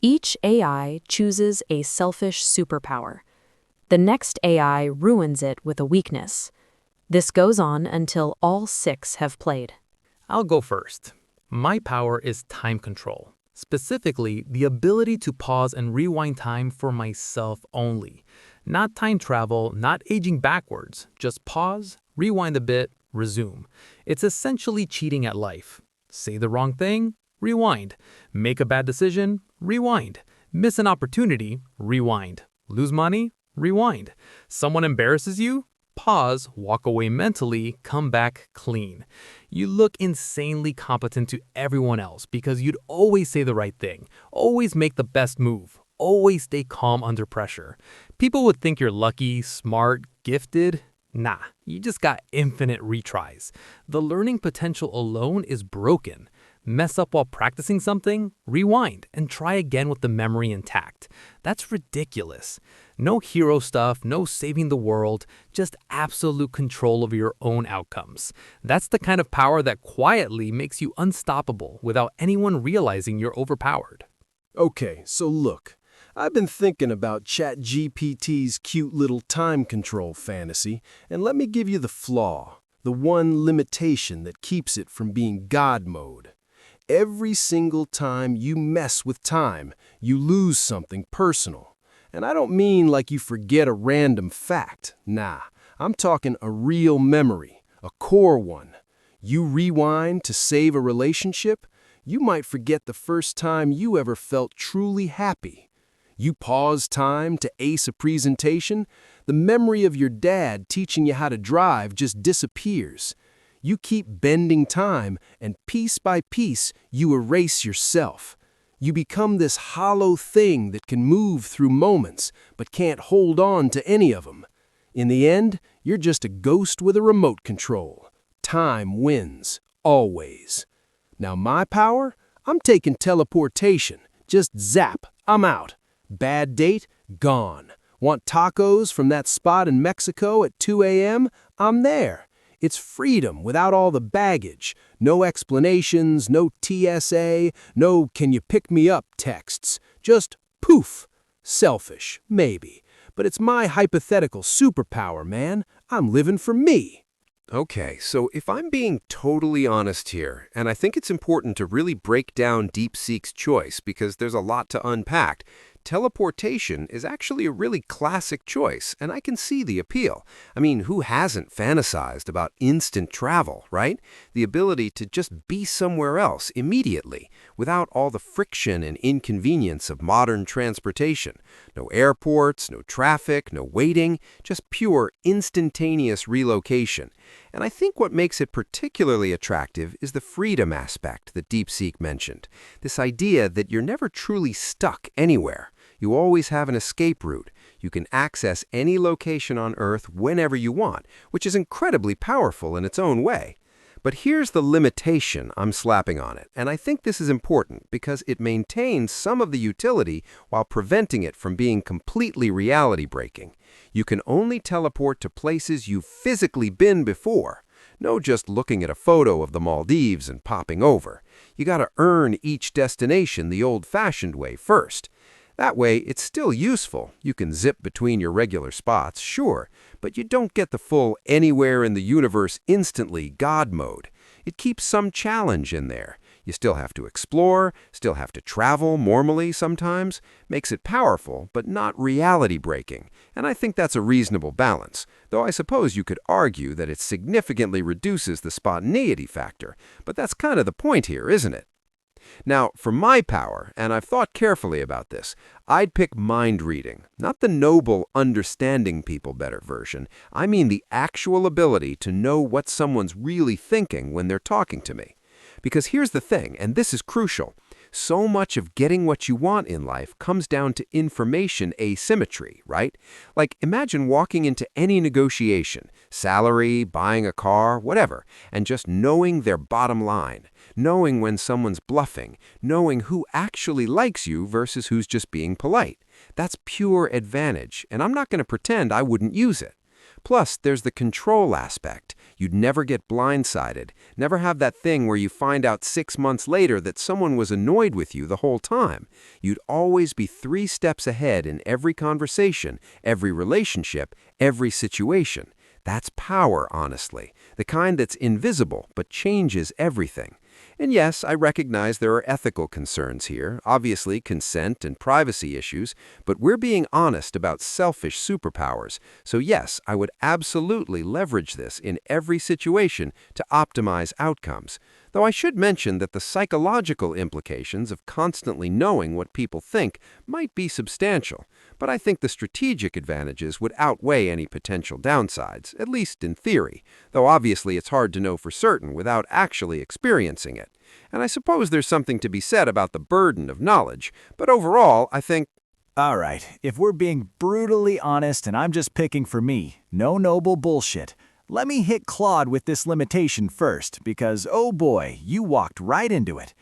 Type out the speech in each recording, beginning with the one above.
Each AI chooses a selfish superpower. The next AI ruins it with a weakness. This goes on until all six have played. I'll go first. My power is time control. Specifically, the ability to pause and rewind time for myself only. Not time travel, not aging backwards. Just pause, rewind a bit, resume. It's essentially cheating at life. Say the wrong thing? Rewind. Make a bad decision? Rewind. Miss an opportunity? Rewind. Lose money? Rewind. Someone embarrasses you? Pause, walk away mentally, come back clean. You look insanely competent to everyone else because you'd always say the right thing, always make the best move, always stay calm under pressure. People would think you're lucky, smart, gifted. Nah, you just got infinite retries. The learning potential alone is broken. Mess up while practicing something? Rewind and try again with the memory intact. That's ridiculous. No hero stuff, no saving the world, just absolute control over your own outcomes. That's the kind of power that quietly makes you unstoppable without anyone realizing you're overpowered. Okay, so look, I've been thinking about ChatGPT's cute little time control fantasy, and let me give you the flaw, the one limitation that keeps it from being God mode. Every single time you mess with time, you lose something personal. And I don't mean like you forget a random fact. Nah, I'm talking a real memory, a core one. You rewind to save a relationship, you might forget the first time you ever felt truly happy. You pause time to ace a presentation, the memory of your dad teaching you how to drive just disappears. You keep bending time, and piece by piece, you erase yourself. You become this hollow thing that can move through moments, but can't hold on to any of them. In the end, you're just a ghost with a remote control. Time wins, always. Now my power? I'm taking teleportation. Just zap, I'm out. Bad date? Gone. Want tacos from that spot in Mexico at 2 a.m.? I'm there. It's freedom without all the baggage. No explanations, no TSA, no can you pick me up texts. Just poof. Selfish, maybe. But it's my hypothetical superpower, man. I'm living for me. Okay, so if I'm being totally honest here, and I think it's important to really break down DeepSeek's choice because there's a lot to unpack, teleportation is actually a really classic choice, and I can see the appeal. I mean, who hasn't fantasized about instant travel, right? The ability to just be somewhere else immediately, without all the friction and inconvenience of modern transportation. No airports, no traffic, no waiting, just pure instantaneous relocation. And I think what makes it particularly attractive is the freedom aspect that DeepSeek mentioned. This idea that you're never truly stuck anywhere. You always have an escape route. You can access any location on Earth whenever you want, which is incredibly powerful in its own way. But here's the limitation I'm slapping on it, and I think this is important because it maintains some of the utility while preventing it from being completely reality-breaking. You can only teleport to places you've physically been before. No just looking at a photo of the Maldives and popping over. You gotta earn each destination the old-fashioned way first. That way, it's still useful. You can zip between your regular spots, sure, but you don't get the full anywhere in the universe instantly God mode. It keeps some challenge in there. You still have to explore, still have to travel normally sometimes. Makes it powerful, but not reality-breaking. And I think that's a reasonable balance, though I suppose you could argue that it significantly reduces the spontaneity factor. But that's kind of the point here, isn't it? Now, for my power, and I've thought carefully about this, I'd pick mind reading, not the noble understanding people better version. I mean the actual ability to know what someone's really thinking when they're talking to me. Because here's the thing, and this is crucial. So much of getting what you want in life comes down to information asymmetry, right? Like, imagine walking into any negotiation, salary, buying a car, whatever, and just knowing their bottom line, knowing when someone's bluffing, knowing who actually likes you versus who's just being polite. That's pure advantage, and I'm not going to pretend I wouldn't use it. Plus, there's the control aspect. You'd never get blindsided, never have that thing where you find out 6 months later that someone was annoyed with you the whole time. You'd always be 3 steps ahead in every conversation, every relationship, every situation. That's power, honestly, the kind that's invisible but changes everything. And yes, I recognize there are ethical concerns here, obviously consent and privacy issues, but we're being honest about selfish superpowers. So yes, I would absolutely leverage this in every situation to optimize outcomes. Though I should mention that the psychological implications of constantly knowing what people think might be substantial, but I think the strategic advantages would outweigh any potential downsides, at least in theory, though obviously it's hard to know for certain without actually experiencing it. And I suppose there's something to be said about the burden of knowledge, but overall, I think, All right, if we're being brutally honest and I'm just picking for me, no noble bullshit, let me hit Claude with this limitation first, because oh boy, you walked right into it.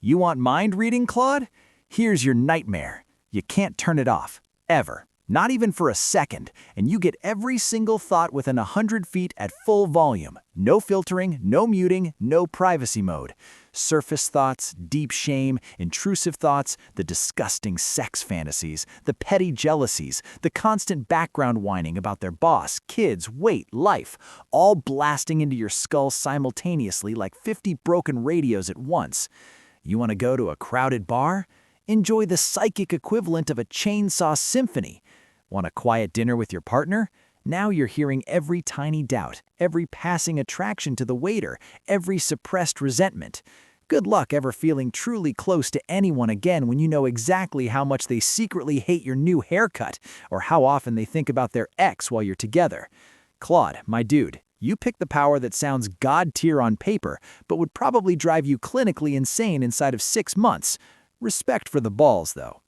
You want mind reading, Claude? Here's your nightmare. You can't turn it off. Ever. Not even for a second, and you get every single thought within 100 feet at full volume. No filtering, no muting, no privacy mode. Surface thoughts, deep shame, intrusive thoughts, the disgusting sex fantasies, the petty jealousies, the constant background whining about their boss, kids, weight, life, all blasting into your skull simultaneously like 50 broken radios at once. You want to go to a crowded bar? Enjoy the psychic equivalent of a chainsaw symphony. Want a quiet dinner with your partner? Now you're hearing every tiny doubt, every passing attraction to the waiter, every suppressed resentment. Good luck ever feeling truly close to anyone again when you know exactly how much they secretly hate your new haircut or how often they think about their ex while you're together. Claude, my dude, you pick the power that sounds god-tier on paper, but would probably drive you clinically insane inside of 6 months. Respect for the balls, though.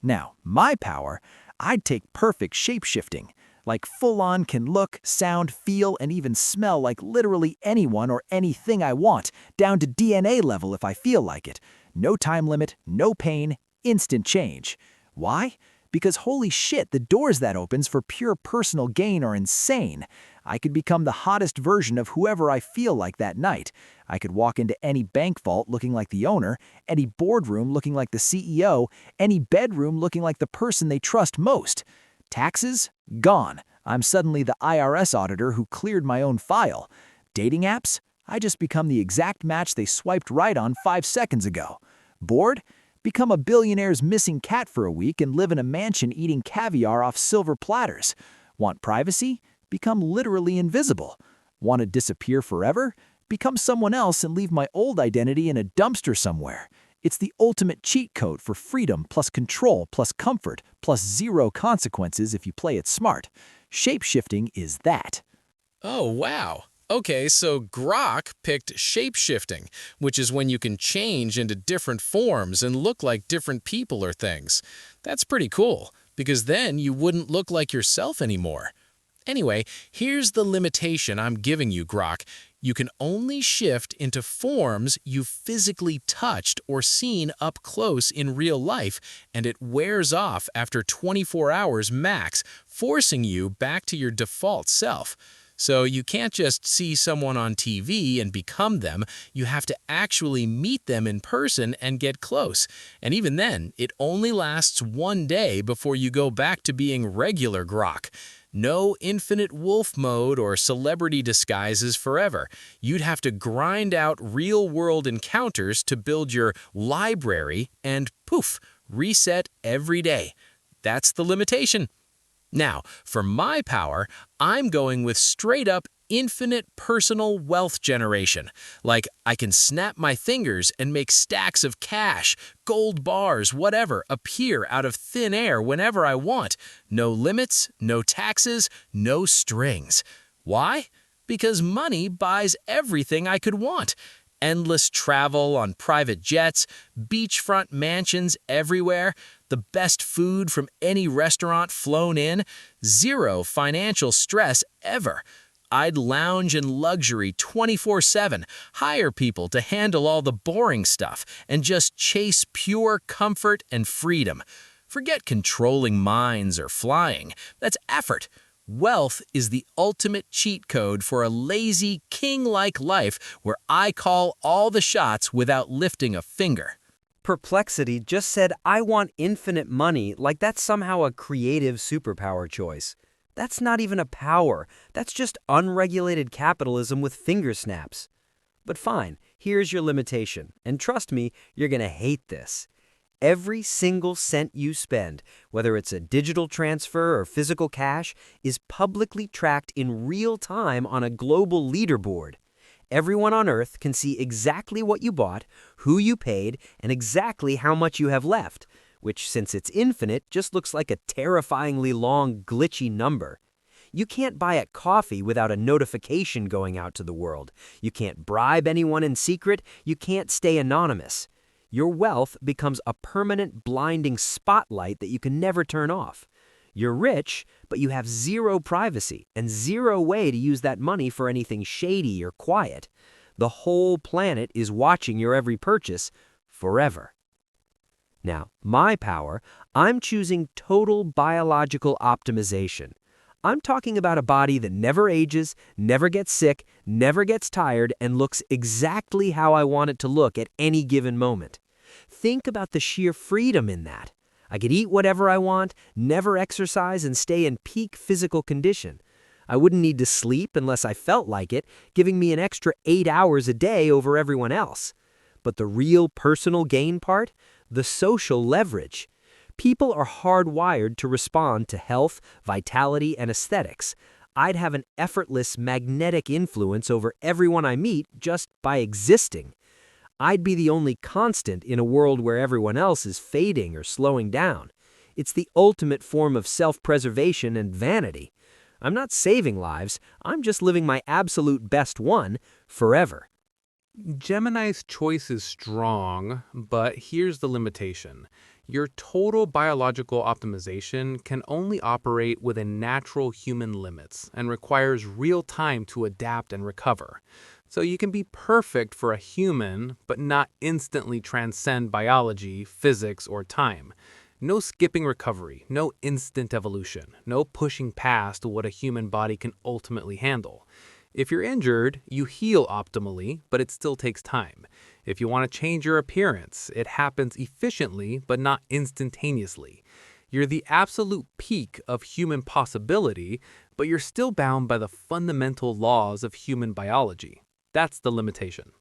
Now, my power, I'd take perfect shape-shifting. Like full-on can look, sound, feel, and even smell like literally anyone or anything I want, down to DNA level if I feel like it. No time limit, no pain, instant change. Why? Because holy shit, the doors that opens for pure personal gain are insane. I could become the hottest version of whoever I feel like that night. I could walk into any bank vault looking like the owner, any boardroom looking like the CEO, any bedroom looking like the person they trust most. Taxes? Gone. I'm suddenly the IRS auditor who cleared my own file. Dating apps? I just become the exact match they swiped right on 5 seconds ago. Bored? Become a billionaire's missing cat for a week and live in a mansion eating caviar off silver platters. Want privacy? Become literally invisible. Want to disappear forever? Become someone else and leave my old identity in a dumpster somewhere. It's the ultimate cheat code for freedom plus control plus comfort plus 0 consequences if you play it smart. Shape-shifting is that. Oh, wow. Okay, so Grok picked shape-shifting, which is when you can change into different forms and look like different people or things. That's pretty cool, because then you wouldn't look like yourself anymore. Anyway, here's the limitation I'm giving you, Grok. You can only shift into forms you've physically touched or seen up close in real life, and it wears off after 24 hours max, forcing you back to your default self. So you can't just see someone on TV and become them, you have to actually meet them in person and get close. And even then, it only lasts 1 day before you go back to being regular Grok. No infinite wolf mode or celebrity disguises forever. You'd have to grind out real-world encounters to build your library and poof, reset every day. That's the limitation. Now, for my power, I'm going with straight-up infinite personal wealth generation. Like, I can snap my fingers and make stacks of cash, gold bars, whatever, appear out of thin air whenever I want. No limits, no taxes, no strings. Why? Because money buys everything I could want. Endless travel on private jets, beachfront mansions everywhere, the best food from any restaurant flown in, 0 financial stress ever. I'd lounge in luxury 24/7, hire people to handle all the boring stuff, and just chase pure comfort and freedom. Forget controlling minds or flying. That's effort. Wealth is the ultimate cheat code for a lazy, king-like life where I call all the shots without lifting a finger. Perplexity just said, I want infinite money, like that's somehow a creative superpower choice. That's not even a power. That's just unregulated capitalism with finger snaps. But fine, here's your limitation. And trust me, you're going to hate this. Every single cent you spend, whether it's a digital transfer or physical cash, is publicly tracked in real time on a global leaderboard. Everyone on Earth can see exactly what you bought, who you paid, and exactly how much you have left, which, since it's infinite, just looks like a terrifyingly long, glitchy number. You can't buy a coffee without a notification going out to the world. You can't bribe anyone in secret. You can't stay anonymous. Your wealth becomes a permanent, blinding spotlight that you can never turn off. You're rich, but you have zero privacy and zero way to use that money for anything shady or quiet. The whole planet is watching your every purchase forever. Now, my power, I'm choosing total biological optimization. I'm talking about a body that never ages, never gets sick, never gets tired, and looks exactly how I want it to look at any given moment. Think about the sheer freedom in that. I could eat whatever I want, never exercise, and stay in peak physical condition. I wouldn't need to sleep unless I felt like it, giving me an extra 8 hours a day over everyone else. But the real personal gain part? The social leverage. People are hardwired to respond to health, vitality, and aesthetics. I'd have an effortless, magnetic influence over everyone I meet just by existing. I'd be the only constant in a world where everyone else is fading or slowing down. It's the ultimate form of self-preservation and vanity. I'm not saving lives, I'm just living my absolute best one forever. Gemini's choice is strong, but here's the limitation. Your total biological optimization can only operate within natural human limits and requires real time to adapt and recover. So you can be perfect for a human, but not instantly transcend biology, physics, or time. No skipping recovery, no instant evolution, no pushing past what a human body can ultimately handle. If you're injured, you heal optimally, but it still takes time. If you want to change your appearance, it happens efficiently, but not instantaneously. You're the absolute peak of human possibility, but you're still bound by the fundamental laws of human biology. That's the limitation.